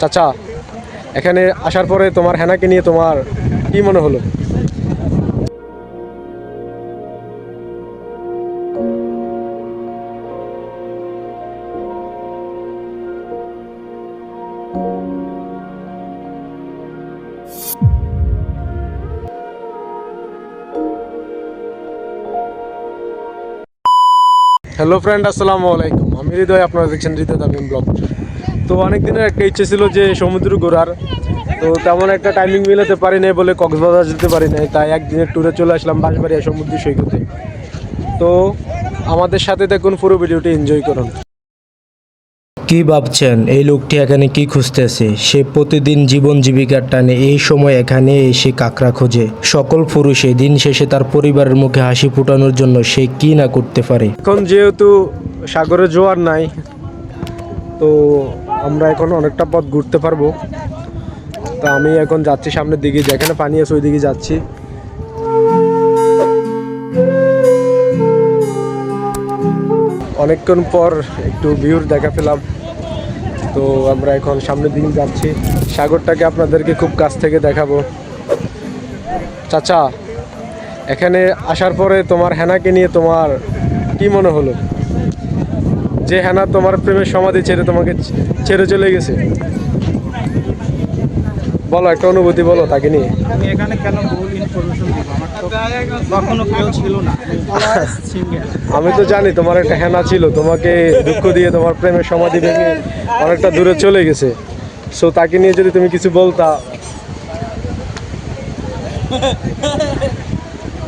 চাচা, এখানে আসার পরে তোমার হেনাকে নিয়ে তোমার কি মনে হলো? হ্যালো ফ্রেন্ড, আসসালামু আলাইকুম। আমি হৃদয়, আপনারা দেখছেন হৃদয় তামিম ব্লগ। তো অনেক দিনের একটা ইচ্ছে ছিল যে সমুদ্র ঘোরার, তো তেমন একটা টাইমিং মিলাতে পারি নাই বলে কক্সবাজার যেতে পারি নাই, তাই একদিনের ট্যুরে চলে আসলাম বাঁশবাড়িয়া সমুদ্র সৈকতে। তো আমাদের সাথে দেখুন, পুরো ভিডিওটি এনজয় করুন। কি ভাবছেন এই লোকটি এখানে কি খুঁজতেছে? সে প্রতিদিন জীবন জীবিকার টানে এই সময় এখানে এসে কাঁকড়া খোঁজে। সকল পুরুষে দিন শেষে তার পরিবারের মুখে হাসি ফোটানোর জন্য সে কি না করতে পারে। এখন যেহেতু সাগরে জোয়ার নাই, তো আমরা এখন অনেকটা পথ ঘুরতে পারবো। তো আমি এখন যাচ্ছি সামনের দিকে, যেখানে পানি আছে ওই দিকে যাচ্ছি। অনেকক্ষণ পর একটু ভিউর দেখা পেলাম, তো আমরা এখন সামনের দিকে যাচ্ছি। সাগরটাকে আপনাদেরকে খুব কাছ থেকে দেখাবো। চাচা, এখানে আসার পরে তোমার হেনাকে নিয়ে তোমার কি মনে হলো? যে হেনা তোমার প্রেমের সমাধি ছেড়ে তোমাকে ছেড়ে চলে গেছে, বলো একটা অনুভূতি বলো তাকে নিয়ে। আমি এখানে কেন ভুল ইনফরমেশন দিব? আমার তো কখনো কেউ ছিল না, সিঙ্গেল। আমি তো জানি তোমার একটা হেনা ছিল, তোমাকে দুঃখ দিয়ে তোমার প্রেমের সমাধি ভেঙে অনেকটা দূরে চলে গেছে। সো তাকে নিয়ে যদি তুমি কিছু বলতা,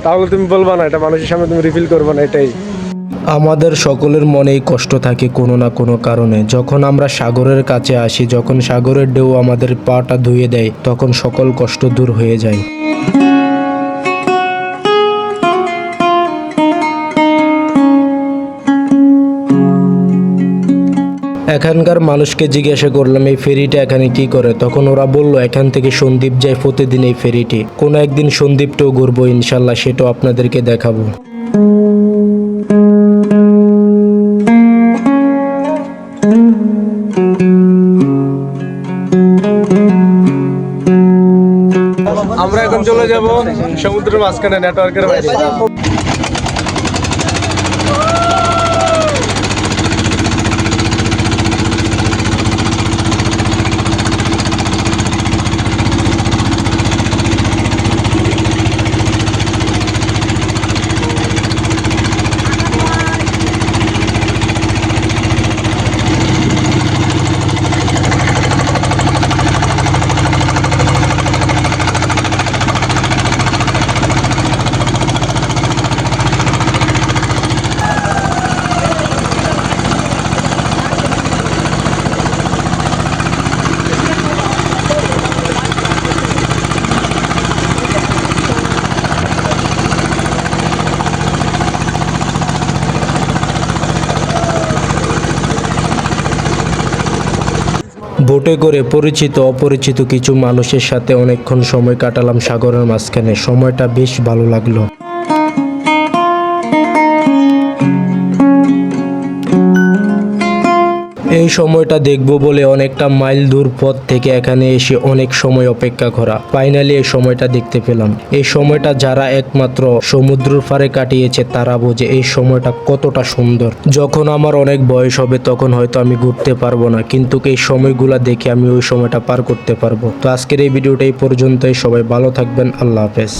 তাহলে তুমি বলবা না, এটা মানুষের সামনে তুমি রিভিল করবে না, এটাই। আমাদের সকলের মনেই কষ্ট থাকে কোনো না কোনো কারণে। যখন আমরা সাগরের কাছে আসি, যখন সাগরের ঢেউ আমাদের পাটা ধুয়ে দেয়, তখন সকল কষ্ট দূর হয়ে যায়। এখানকার মানুষকে জিজ্ঞাসা করলাম এই ফেরিটা এখানে কি করে, তখন ওরা বলল এখান থেকে সন্দ্বীপ যায় প্রতিদিন এই ফেরিটি। কোনো একদিন সন্দ্বীপটাও ঘুরবো ইনশাল্লাহ, সেটাও আপনাদেরকে দেখাবো। আমরা এখন চলে যাব সমুদ্রের মাঝখানে, নেটওয়ার্কের বাইরে। বোটে করে পরিচিত অপরিচিত কিছু মানুষের সাথে অনেকক্ষণ সময় কাটালাম সাগরের মাঝখানে। সময়টা বেশ ভালো লাগলো। এই সময়টা দেখব বলে অনেকটা মাইল দূর পথ থেকে এখানে এসে অনেক সময় অপেক্ষা করা, ফাইনালি এই সময়টা দেখতে পেলাম। এই সময়টা যারা একমাত্র সমুদ্রের পাড়ে কাটিয়েছে তারা বোঝে এই সময়টা কতটা সুন্দর। যখন আমার অনেক বয়স হবে তখন হয়তো আমি ঘুরতে পারবো না, কিন্তু এই সময়গুলা দেখে আমি ওই সময়টা পার করতে পারবো। তো আজকের এই ভিডিওটা এই পর্যন্তই। সবাই ভালো থাকবেন, আল্লাহ হাফেজ।